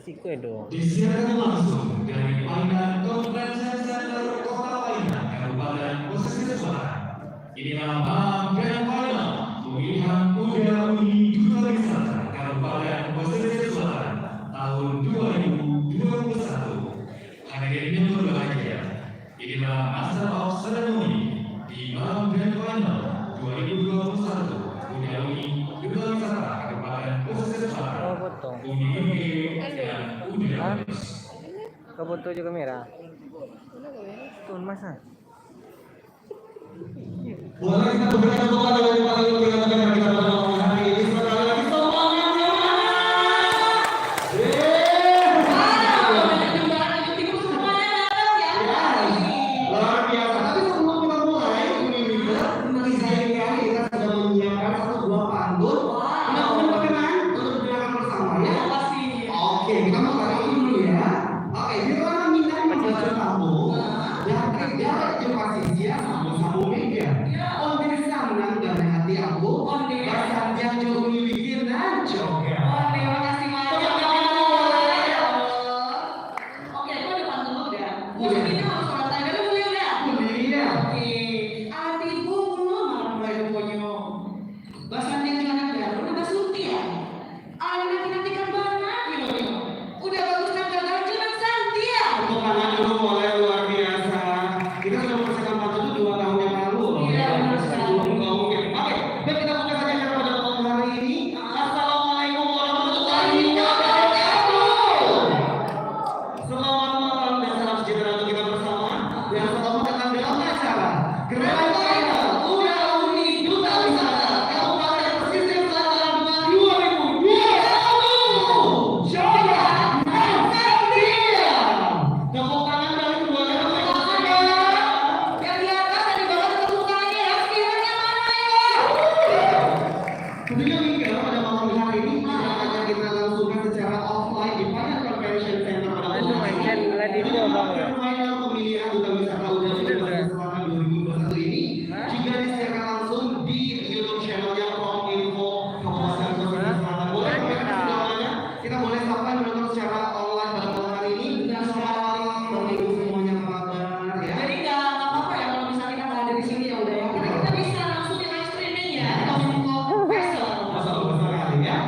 kasih kue dong. Disiarkan langsung dari Painan Convention Center Kota Painan, Kabupaten Pesisir Selatan. Inilah malam grand final pemilihan Muda Uni Duta Wisata Kabupaten Pesisir Selatan tahun 2021. Hadirin yang berbahagia, inilah master of ceremony di malam grand final 2021 Muda Uni Duta Wisata Kabupaten Pesisir Selatan. Uni dan Uda. Kau foto juga kamera. Tuh masa. Boleh kita berikan tepuk tangan dari para ibu yang akan kita pada hari ini. Sekali lagi semuanya. Luar biasa. Tapi sebelum kita mulai, ini kita sudah menyiapkan satu buah pantun. Kita berkenan untuk berikan bersama ya. Oke, kita mulai dulu ya. Oke, kita minta membaca tamu yang kerja di posisi sambung meja. On diri senang dan hati aku. Bahasa yang jauh bikin juga. Terima kasih banyak. Oke, aku ada pantun udah. Musiknya harus sholat tanya dulu ya. Iya. Oke, hatiku penuh mulai ponyo. Bahasa yang jangan baru udah suti ya. Alina nantikan banget gitu. Udah bagus kan gagal cuman santi ya. Untuk anak dulu mulai luar biasa. Kita sudah mempersiapkan pantun itu 2 tahun yang lalu. Iya, benar sekali. Oke, dan kita buka saja cara pada malam hari ini. Assalamualaikum warahmatullahi wabarakatuh. Selamat malam dan salam sejahtera untuk kita bersama. Dan selamat datang dalam acara Grand Final Muda Uni Duta Wisata Kabupaten Pesisir Selatan 2021. Jaya Nursetia. Tepuk tangan dari kedua negara. Yang di atas tadi banget tepuk tangannya ya. Sekiranya mana ya? Tentunya Mingga pada malam hari ini akan kita langsungkan secara offline di Painan Convention Center pada malam hari ini. Final pemilihan Duta Wisata Uda Pesisir Selatan 2021 ini juga disiarkan langsung di YouTube channelnya Kominfo Kabupaten Pesisir Selatan. Boleh kami kasih namanya? Kita boleh sapa menonton secara online pada malam hari ini. Selamat malam, Bapak Ibu semuanya, apa kabar ya? Jadi nggak apa-apa ya kalau misalnya kita nggak ada di sini ya udah ya. Kita bisa langsung di live streaming ya. Kominfo Vessel. Masuk besar kali ya.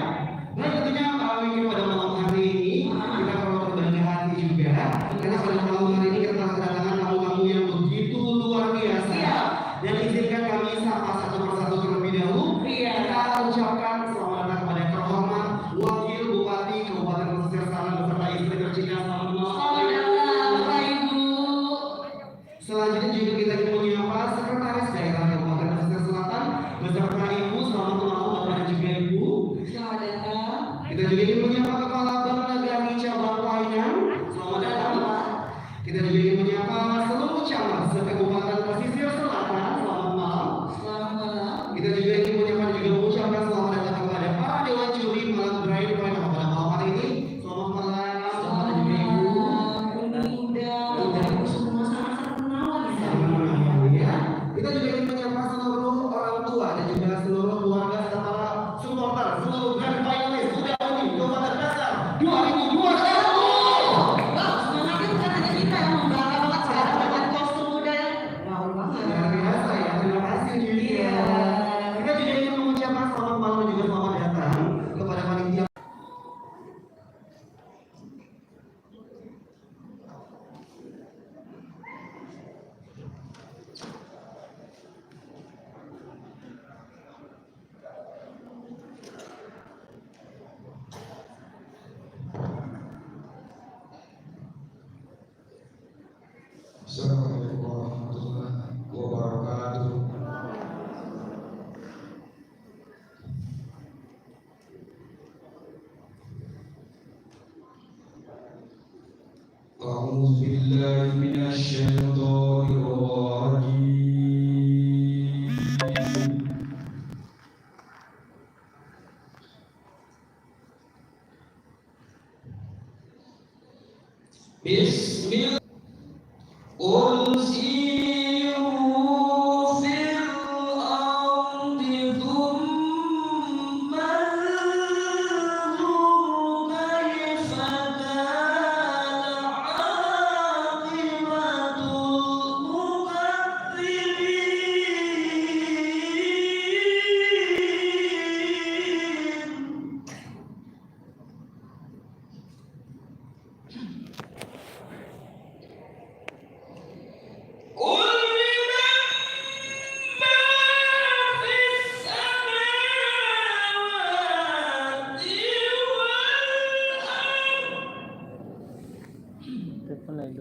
Nah tentunya mungkin pada malam hari ini kita perlu berbangga hati juga karena pada malam hari ini kita telah kedatangan tamu-tamu yang begitu luar biasa. Dan izinkan kami sapa satu persatu terlebih dahulu. Iya. Kita ucapkan selamat datang kepada yang terhormat Wakil Bupati Kabupaten Pesisir Selatan beserta istri tercinta. Selamat Selamat datang Bapak Ibu. Selanjutnya juga kita ingin menyapa Sekretaris Daerah Kabupaten Pesisir Selatan beserta Ibu. Selamat malam Bapak dan juga Ibu. Selamat datang. Kita juga ingin menyapa Kepala Bank Nagari Cabang Painan. Selamat datang. Kita juga ingin menyapa seluruh camat se-Kabupaten Pesisir Selatan. Selamat malam. Selamat malam. Kita juga ingin menyapa dan juga mengucapkan selamat datang kepada para dewan juri malam grand final pada malam hari ini. Selamat malam. Bapak dan juga Ibu. Semua sama-sama kenalan ya. Ya. Kita juga ingin menyapa seluruh orang tua dan juga seluruh keluarga serta para supporter seluruh grand finalis Muda Uni Kabupaten Pesisir 2021. Wah, semangatnya bukan hanya kita yang membangga banget sekarang dengan kostum muda yang wow banget. Luar biasa ya, terima kasih juga. Kita juga ingin mengucapkan selamat malam dan juga selamat datang kepada panitia. Assalamualaikum warahmatullahi wabarakatuh. A'udzu billahi minasy syaithanir rajim. Bismillah.